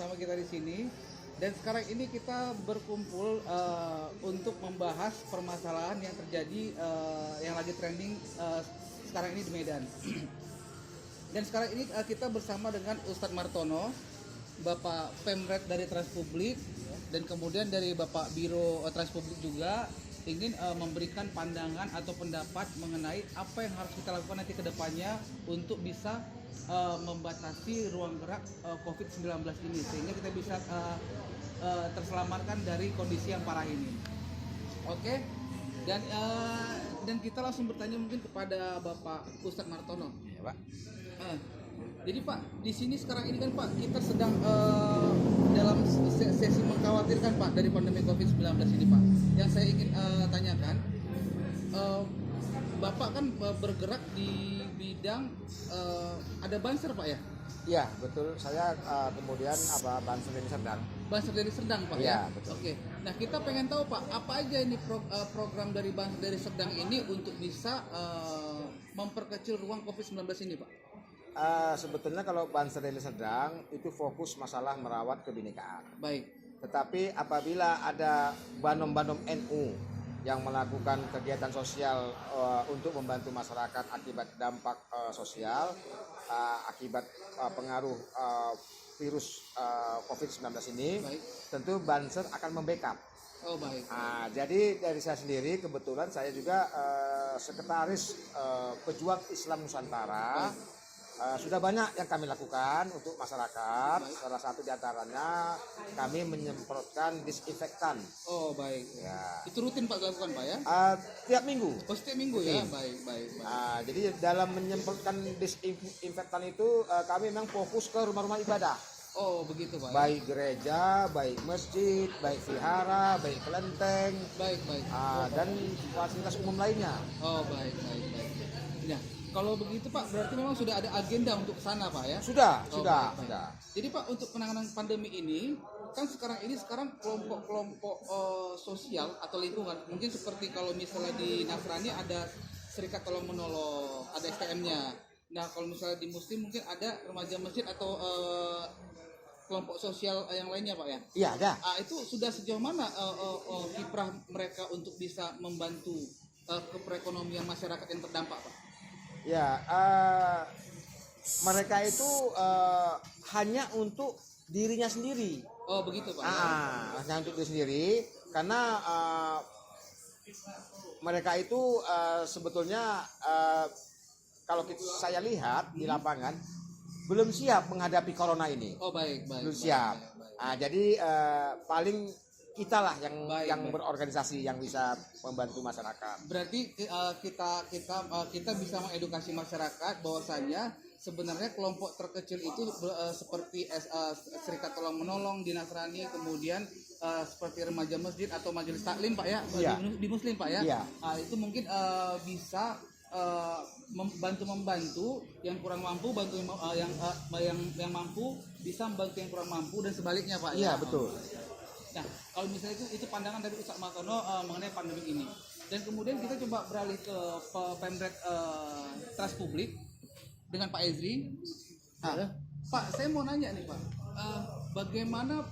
bersama kita di sini. Dan sekarang ini kita berkumpul untuk membahas permasalahan yang terjadi yang lagi trending sekarang ini di Medan. Dan sekarang ini kita bersama dengan Ustadz Martono, Bapak Pemret dari Transpublik, dan kemudian dari Bapak Biro Transpublik juga ingin memberikan pandangan atau pendapat mengenai apa yang harus kita lakukan nanti ke depannya untuk bisa membatasi ruang gerak COVID-19 ini sehingga kita bisa terselamatkan dari kondisi yang parah ini. Oke. Dan kita langsung bertanya mungkin kepada Bapak Ustadz Martono. Ya, Pak. Jadi Pak, di sini sekarang ini kan Pak kita sedang dalam sesi mengkhawatirkan Pak dari pandemi COVID-19 ini Pak. Yang saya ingin tanyakan, Bapak kan bergerak di bidang ada banser Pak ya? Iya, betul. Saya kemudian Banser Deli Serdang. Banser dari Serdang Pak Iya, ya? betul. Oke. Nah kita pengen tahu Pak, apa aja ini program dari Banser dari Serdang ini untuk bisa memperkecil ruang COVID-19 ini Pak? Sebetulnya kalau Banser Deli Serdang itu fokus masalah merawat kebinekaan. Baik. Tetapi apabila ada banom-banom NU yang melakukan kegiatan sosial untuk membantu masyarakat akibat dampak sosial, akibat pengaruh virus COVID-19 ini, Baik. tentu Banser akan membackup. Oh baik. Jadi dari saya sendiri kebetulan saya juga sekretaris Pejuang Islam Nusantara. Sudah banyak yang kami lakukan untuk masyarakat. Salah satu diantaranya kami menyemprotkan disinfektan. Oh baik. Ya. Itu rutin Pak dilakukan Pak ya? Tiap minggu. Oh setiap minggu ya? Baik. Jadi dalam menyemprotkan disinfektan itu kami memang fokus ke rumah-rumah ibadah. Oh begitu Pak. Baik gereja, baik masjid, baik vihara, baik kelenteng, Baik. dan fasilitas umum lainnya. Oh baik. Nah kalau begitu Pak berarti memang sudah ada agenda untuk sana Pak ya? Sudah. Baik. Jadi Pak untuk penanganan pandemi ini kan sekarang kelompok-kelompok sosial atau lingkungan mungkin seperti kalau misalnya di Nasrani ada Serikat Tolong Menolong, ada STM-nya. Nah kalau misalnya di Muslim mungkin ada remaja masjid atau kelompok sosial yang lainnya Pak ya? Iya ada. Itu sudah sejauh mana kiprah mereka untuk bisa membantu keperekonomian masyarakat yang terdampak Pak? Ya, mereka itu hanya untuk dirinya sendiri. Oh begitu Pak. Hanya untuk diri sendiri karena mereka itu sebetulnya kalau saya lihat di lapangan belum siap menghadapi corona ini. Oh baik. Belum siap. Jadi paling kita lah yang Baik. berorganisasi yang bisa membantu masyarakat. Berarti kita bisa mengedukasi masyarakat bahwasanya sebenarnya kelompok terkecil itu seperti Serikat Tolong Menolong di Nasrani, kemudian seperti remaja masjid atau majelis taklim Pak ya, Iya. di Muslim Pak ya. Iya. Itu mungkin bisa membantu yang kurang mampu, bantu yang mampu bisa membantu yang kurang mampu dan sebaliknya Pak. Iya, ya? betul. Nah, kalau misalnya itu pandangan dari Ustadz Martono mengenai pandemi ini. Dan kemudian kita coba beralih ke Pemret Transpublik dengan Pak Ezri. Pak, saya mau nanya nih Pak, bagaimana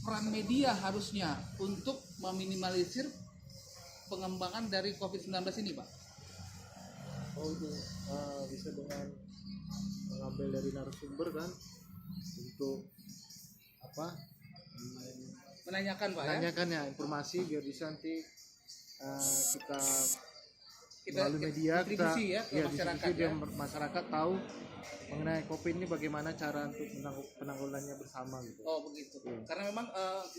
peran media harusnya untuk meminimalisir pengembangan dari COVID-19 ini Pak? Oh itu bisa dengan mengambil dari narasumber kan untuk apa? Menanyakan Pak Menanyakan ya informasi biar bisa nanti kita ya? melalui media distribusi ya ke masyarakat distribusi ya. biar masyarakat tahu mengenai COVID ini bagaimana cara untuk penanggulangannya bersama gitu. Oh begitu. Iya. Karena memang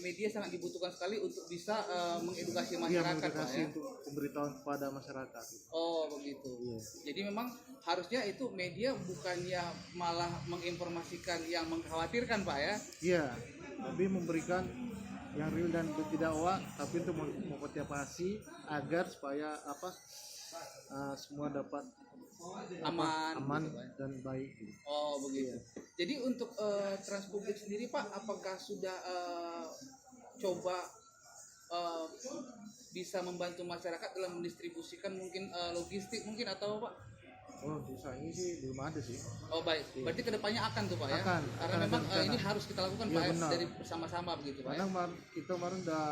media sangat dibutuhkan sekali untuk bisa mengedukasi Iya, masyarakat Pak mengedukasi ya. untuk pemberitahuan kepada masyarakat. Gitu. Oh begitu. Iya. Jadi memang harusnya itu media bukannya malah menginformasikan yang mengkhawatirkan Pak ya. Iya, tapi memberikan yang real dan tidak hoax, tapi untuk memotivasi agar supaya semua dapat Aman aman gitu, Pak. dan baik. Gitu. Oh begitu. Jadi untuk Transpublik sendiri Pak, apakah sudah coba bisa membantu masyarakat dalam mendistribusikan mungkin logistik mungkin atau Pak? Oh, sisa ini sih belum ada sih. Oh baik, berarti kedepannya akan tuh Pak ya? Akan Karena ada memang rencana. ini harus kita lakukan Iya, Pak ya, benar. dari bersama-sama begitu Pak ya? Karena kita kemarin udah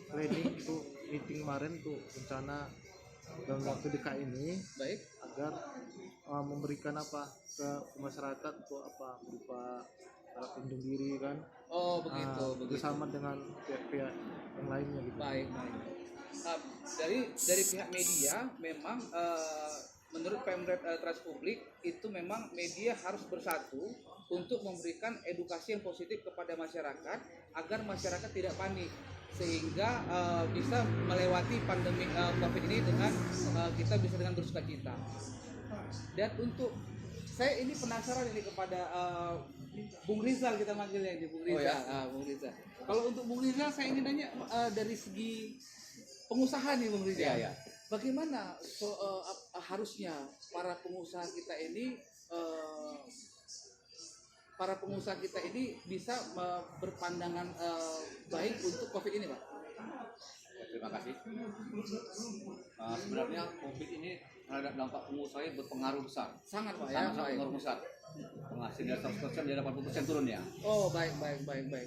planning tuh meeting kemarin tuh rencana dalam waktu dekat ini Baik, agar memberikan ke masyarakat untuk berupa alat pelindung diri kan. oh begitu, begitu. Bersama dengan pihak-pihak yang lainnya gitu. Baik, baik. Dari pihak media memang menurut Pemret Trans Publik itu memang media harus bersatu untuk memberikan edukasi yang positif kepada masyarakat agar masyarakat tidak panik sehingga bisa melewati pandemi COVID ini dengan kita bisa dengan bersukacita. Dan untuk saya ini penasaran ini kepada Bung Rizal, kita manggilnya ini Bung Rizal. Bung Rizal. Kalau untuk Bung Rizal saya ingin nanya dari segi pengusaha nih Bung Rizal. Iya. Bagaimana harusnya para pengusaha kita ini bisa berpandangan baik untuk COVID ini, Pak? Ya, terima kasih. Sebenarnya COVID ini terhadap dampak pengusaha berpengaruh besar. Sangat Pak ya. Sangat pengaruh besar. Penghasilan 100% dari 80% turun ya. Oh baik.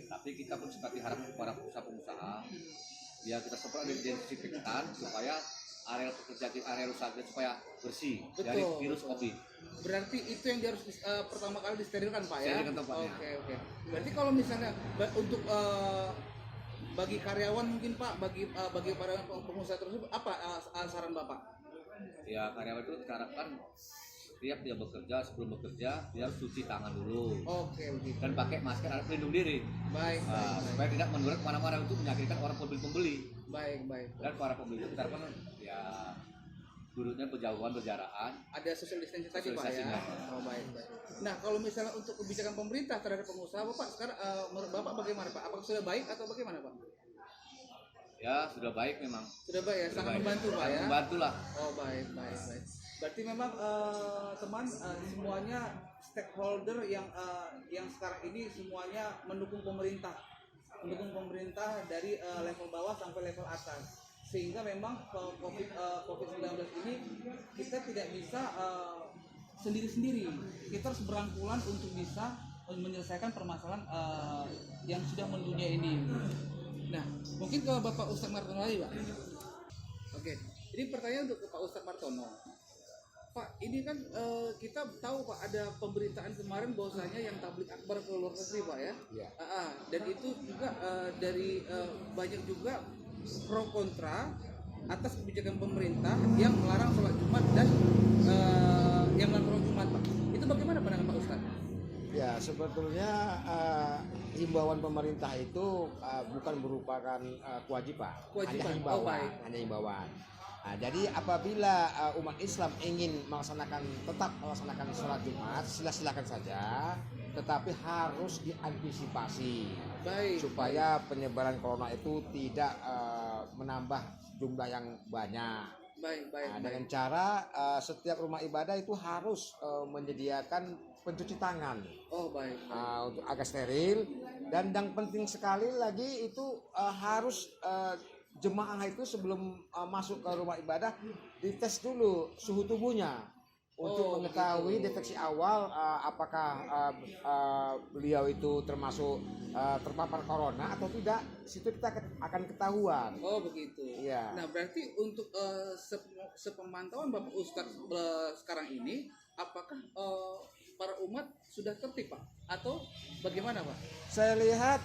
Tapi kita pun sempat diharap para pengusaha ya kita sempat disinfektan supaya area usaha kita supaya bersih dari Betul, virus betul. COVID. Berarti itu yang harus pertama kali disterilkan Pak ya? Sterilkan tempatnya. Oke. Berarti kalau misalnya untuk bagi karyawan mungkin Pak, bagi para pengusaha tersebut apa saran Bapak? Ya karyawan itu diharapkan setiap dia bekerja, sebelum bekerja dia harus cuci tangan dulu Oke, begitu. dan pakai masker alat pelindung diri. Baik. Supaya tidak menular kemana-mana untuk menyakitkan orang pembeli. Baik. Dan para pembeli itu kita harapkan ya duduknya berjauhan, Ada social distancing tadi Pak ya? Sosialisasinya. Oh baik. Nah kalau misalnya untuk kebijakan pemerintah terhadap pengusaha Bapak sekarang menurut Bapak bagaimana Pak? Apakah sudah baik atau bagaimana Pak? Ya sudah baik memang. Sudah baik ya, Sudah sangat baik. membantu Pak Sangat ya? membantu lah. Oh baik. Berarti memang teman semuanya stakeholder yang sekarang ini semuanya mendukung pemerintah dari level bawah sampai level atas, sehingga memang COVID-19 ini kita tidak bisa sendiri-sendiri, kita harus berangkulan untuk bisa menyelesaikan permasalahan yang sudah mendunia ini. Nah, mungkin ke Bapak Ustadz Martono lagi Pak. Oke, ini pertanyaan untuk Pak Ustadz Martono. Pak, ini kan kita tahu Pak ada pemberitaan kemarin bahwasanya yang tablik akbar ke luar negeri Pak ya. Iya. Dan itu juga dari banyak juga pro kontra atas kebijakan pemerintah yang melarang sholat Jumat dan yang melarang sholat Jumat Pak. Itu bagaimana pandangan Pak Ustadz? Ya, sebetulnya himbauan pemerintah itu bukan merupakan kewajiban, Kewajiban. hanya himbauan, Oh, baik. hanya himbauan. Nah, jadi apabila umat Islam ingin tetap melaksanakan sholat Jumat, silakan saja, tetapi harus diantisipasi Baik. supaya penyebaran corona itu tidak menambah jumlah yang banyak. Baik. Nah, dengan cara setiap rumah ibadah itu harus menyediakan pencuci tangan Oh baik. untuk agar steril, dan yang penting sekali lagi itu harus jemaah itu sebelum masuk ke rumah ibadah dites dulu suhu tubuhnya untuk mengetahui deteksi awal apakah beliau itu termasuk terpapar corona atau tidak. Situ kita akan ketahuan. Oh begitu. Iya. Nah berarti untuk sepemantauan Bapak Ustadz sekarang ini, apakah para umat sudah tertib Pak? Atau bagaimana Pak? Saya lihat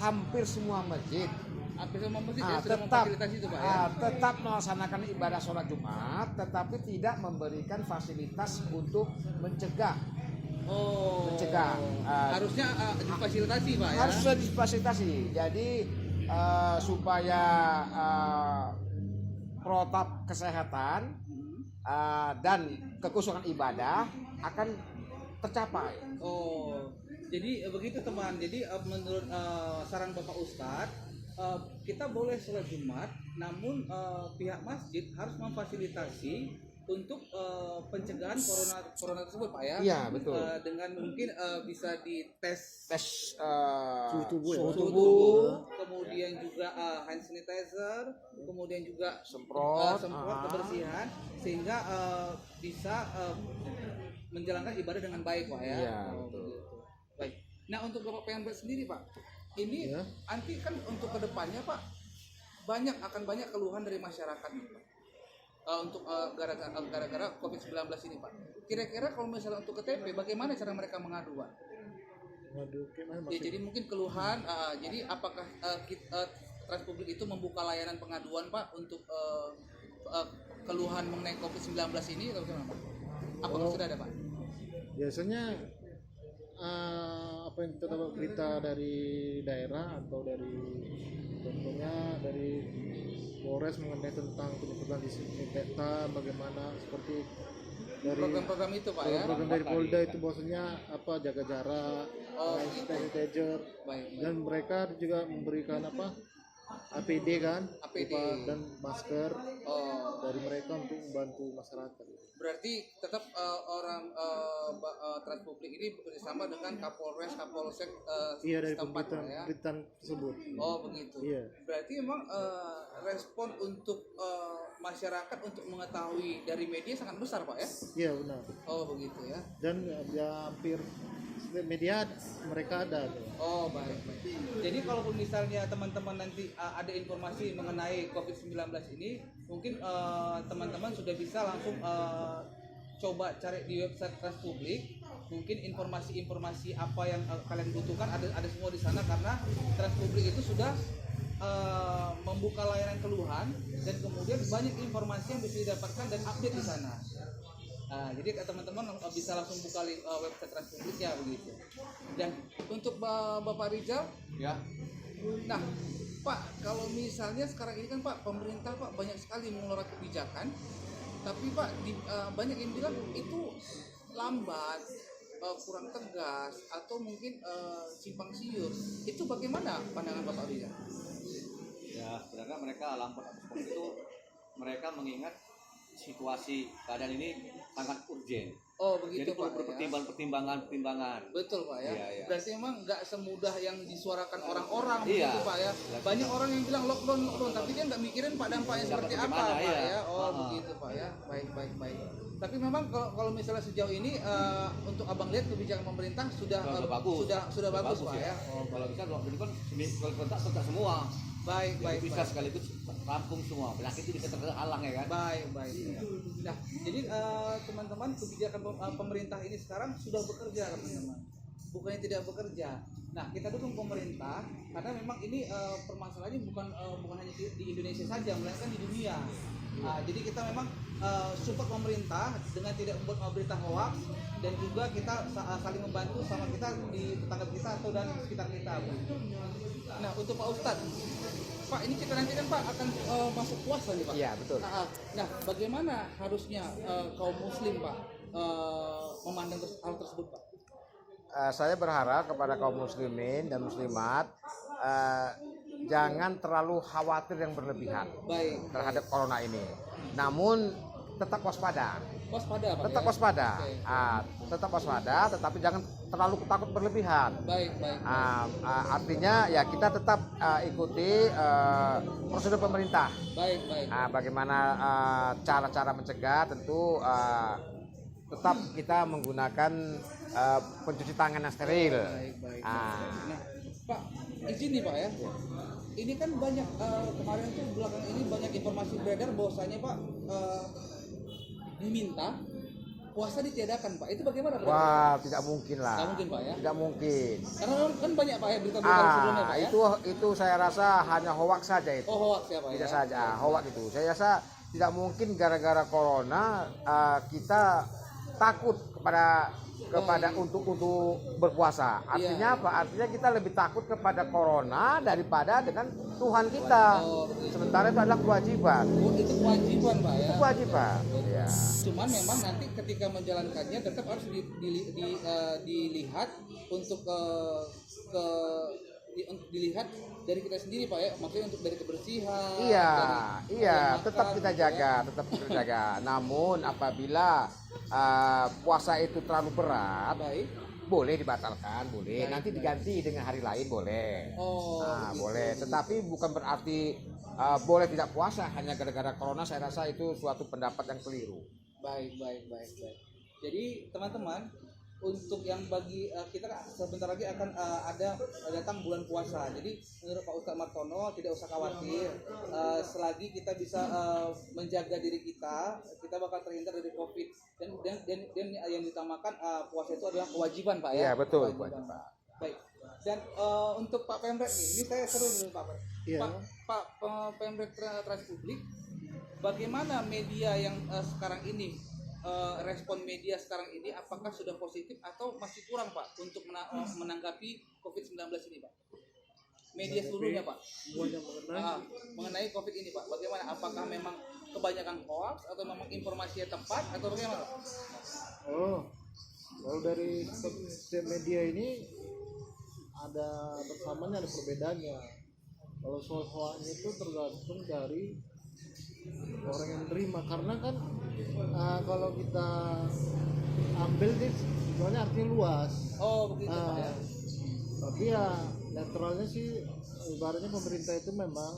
hampir semua masjid Hampir semua masjid ya sudah tetap memfasilitasi itu Pak ya? tetap melaksanakan ibadah sholat Jumat, tetapi tidak memberikan fasilitas untuk mencegah. Mencegah. Harusnya difasilitasi Pak ya? Harus difasilitasi. Jadi supaya protap kesehatan dan kekusuhan ibadah akan tercapai. Oh, jadi begitu teman. Jadi menurut saran Bapak Ustadz, kita boleh sholat Jumat, namun pihak masjid harus memfasilitasi untuk pencegahan corona tersebut Pak ya. Iya, betul. Dengan mungkin bisa dites Tes Suhu tubuh ya? suhu suhu tubuh, tubuh, kemudian juga hand sanitizer, kemudian juga semprot, kebersihan, sehingga bisa menjalankan ibadah dengan baik Pak ya. Iya, Oh, betul. begitu. Baik. Nah untuk Bapak PMB sendiri Pak, ini Ya. nanti kan untuk kedepannya Pak akan banyak keluhan dari masyarakat nih, Pak. Untuk gara-gara COVID-19 ini Pak. Kira-kira kalau misalnya untuk KTP, bagaimana cara mereka mengadu Pak? Waduh, gimana Ya, maksudnya? jadi mungkin keluhan, jadi apakah Transpublik itu membuka layanan pengaduan Pak untuk keluhan mengenai COVID-19 ini atau bagaimana Pak? Apakah sudah ada Pak? Biasanya apa yang kita dapat berita dari daerah atau dari contohnya dari Polres mengenai tentang penyemprotan disinfektan, bagaimana seperti dari Program-program itu Pak ya? program dari Polda itu bahwasanya apa jaga jarak, Oh, hand gitu. sanitizer, Baik. dan mereka juga memberikan apa APD kan, APD. dan masker Oh, dari mereka untuk membantu masyarakat. berarti tetap Transpublik ini bekerjasama dengan Kapolres, Kapolsek Iya, dari setempat Pak, ya? pemberitaan tersebut. Oh begitu. Iya. Berarti memang respon untuk masyarakat untuk mengetahui dari media sangat besar Pak ya? Iya benar. Oh begitu ya. Dan ya hampir setiap media mereka ada tuh. Oh baik. Jadi kalaupun misalnya teman-teman nanti ada informasi mengenai COVID-19 ini, mungkin teman-teman sudah bisa langsung coba cari di website Transpublik. Mungkin informasi-informasi apa yang kalian butuhkan ada semua di sana, karena Transpublik itu sudah membuka layanan keluhan, dan kemudian banyak informasi yang bisa didapatkan dan update di sana. Jadi teman-teman bisa langsung buka website Transpublik ya begitu. Dan untuk Bapak Rizal, Ya. nah Pak, kalau misalnya sekarang ini kan Pak, pemerintah Pak banyak sekali mengeluarkan kebijakan, tapi Pak banyak yang bilang itu lambat, kurang tegas, atau mungkin simpang siur. Itu bagaimana pandangan Bapak Rizal? Ya, sebenarnya mereka lambat atau seperti itu, mereka mengingat situasi keadaan ini sangat urgent. Oh begitu Jadi perlu Pak ya? pertimbangan. Betul Pak ya. Iya, iya. Berarti memang nggak semudah yang disuarakan orang-orang Iya. begitu Pak ya. Banyak orang yang bilang lockdown, tapi dia nggak mikirin Pak dampaknya seperti apa bagaimana, Pak iya. ya. Oh begitu Pak ya. Baik. Tapi memang kalau misalnya sejauh ini untuk Abang lihat kebijakan pemerintah sudah bagus. sudah bagus Pak ya. Oh, kalau bisa ini kan kalau kontak semua. Baik. Bisa sekaligus rampung semua. Penyakit itu bisa terhalang ya kan. Baik. Nah, jadi teman-teman, kebijakan pemerintah ini sekarang sudah bekerja teman-teman. Bukannya tidak bekerja. Nah, kita dukung pemerintah karena memang ini permasalahannya bukan hanya di Indonesia saja, melainkan di dunia. Jadi kita memang support pemerintah dengan tidak membuat berita hoax, dan juga kita saling membantu sama kita di tetangga kita atau dan sekitar kita. Nah, untuk Pak Ustadz, Pak, ini kita nanti kan Pak akan masuk puasa nih Pak. Iya, betul. Nah, bagaimana harusnya kaum Muslim Pak memandang hal tersebut Pak? Saya berharap kepada kaum muslimin dan muslimat jangan terlalu khawatir yang berlebihan Baik. terhadap corona ini. Namun tetap waspada. Waspada Pak. Tetap ya? waspada. Oke. Tetap waspada, tetapi jangan terlalu takut berlebihan. Baik. Artinya ya kita tetap ikuti prosedur pemerintah. Baik. Bagaimana cara-cara mencegah, tentu tetap kita menggunakan pencuci tangan yang steril. Baik. Nah, Pak, izin nih Pak ya. Ini kan banyak kemarin tuh belakangan ini banyak informasi beredar bahwasanya Pak diminta puasa ditiadakan Pak. Itu bagaimana Pak? Wah, tidak mungkin lah. Nggak mungkin Pak ya. Tidak mungkin. Karena kan banyak Pak ya berita-berita sebelumnya Pak ya. Itu saya rasa hanya hoax saja itu. Oh hoax ya Pak Tidak ya. saja hoax itu. Saya rasa tidak mungkin gara-gara corona kita takut kepada untuk berpuasa. Artinya Iya. apa? Artinya kita lebih takut kepada corona daripada dengan Tuhan kita. Oh, begitu. Sementara itu adalah kewajiban. Oh, itu kewajiban Pak ya. Itu kewajiban. Ya. Cuman memang nanti ketika menjalankannya tetap harus dilihat untuk dilihat dari kita sendiri Pak ya, maksudnya untuk dari kebersihan. Iya, dari iya, makan, tetap kita gitu ya. jaga, tetap kita jaga. Namun apabila puasa itu terlalu berat, Baik. boleh dibatalkan, boleh. Baik, Nanti baik. diganti dengan hari lain, boleh. Oh, Nah, begitu. boleh. Tetapi bukan berarti boleh tidak puasa hanya gara-gara corona. Saya rasa itu suatu pendapat yang keliru. Baik. Jadi teman-teman, untuk yang bagi kita kan sebentar lagi akan ada datang bulan puasa. Jadi menurut Pak Ustadz Martono tidak usah khawatir. Selagi kita bisa menjaga diri kita bakal terhindar dari COVID. Dan yang ditamakan puasa itu adalah kewajiban Pak ya. Iya, betul, Kewajiban. Pak. Baik. Dan untuk Pak Pemret nih, ini saya seru dulu Pak. Iya. Pak Pemret Transpublik, bagaimana media yang sekarang ini respon media sekarang ini, apakah sudah positif atau masih kurang Pak untuk menanggapi COVID-19 ini Pak? Media seluruhnya Pak. Semuanya Mengenai COVID ini Pak, bagaimana? Apakah memang kebanyakan hoax atau memang informasinya tepat atau bagaimana? Oh, kalau dari setiap media ini ada bersamanya, ada perbedaannya. Kalau soal hoaxnya itu tergantung dari orang yang menerima, karena kan kalau kita ambil sih sebenarnya artinya luas. Oh begitu Pak ya. Tapi ya netralnya sih ibaratnya pemerintah itu memang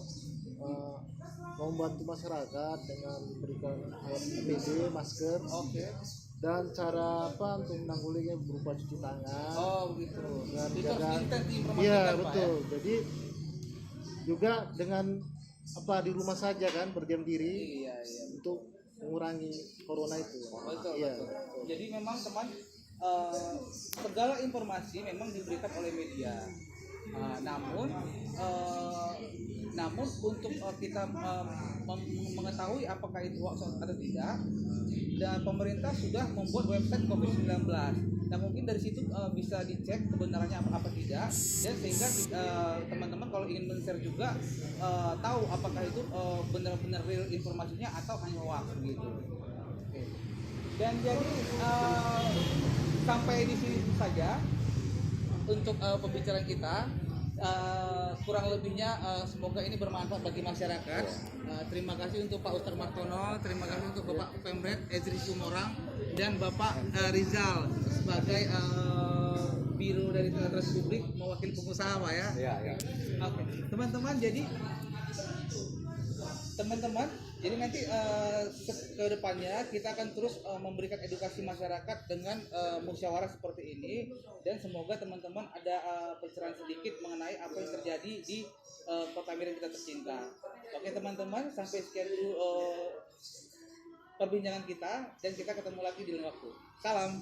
mau membantu masyarakat dengan memberikan alat APD, masker, Oke. dan cara apa untuk menanggulanginya berupa cuci tangan. Oh begitu. Dan Itu harus jaga- intens diinformasikan Iya Pak betul. ya. Jadi juga dengan apa di rumah saja kan berdiam diri Iya. untuk mengurangi corona itu. Betul, Iya. betul. Jadi memang teman segala informasi memang diberikan oleh media. Namun untuk kita mengetahui apakah itu hoax atau tidak, dan pemerintah sudah membuat website COVID-19. Nah mungkin dari situ bisa dicek kebenarannya apa tidak, dan sehingga teman-teman kalau ingin men-share juga tahu apakah itu benar-benar real informasinya atau hanya hoax gitu. Oke. Dan jadi sampai di sini saja untuk pembicaraan kita. Kurang lebihnya semoga ini bermanfaat bagi masyarakat. Terima kasih untuk Pak Ustadz Martono, terima kasih untuk Bapak Pemret Ezri Sumorang dan Bapak Rizal sebagai biro dari Transpublik mewakili pengusaha Pak ya. Iya, iya. Oke, teman-teman, jadi nanti ke depannya kita akan terus memberikan edukasi masyarakat dengan musyawarah seperti ini, dan semoga teman-teman ada pencerahan sedikit mengenai apa yang terjadi di Kota Medan kita tercinta. Oke teman-teman, sampai sekian dulu perbincangan kita, dan kita ketemu lagi di lain waktu. Salam.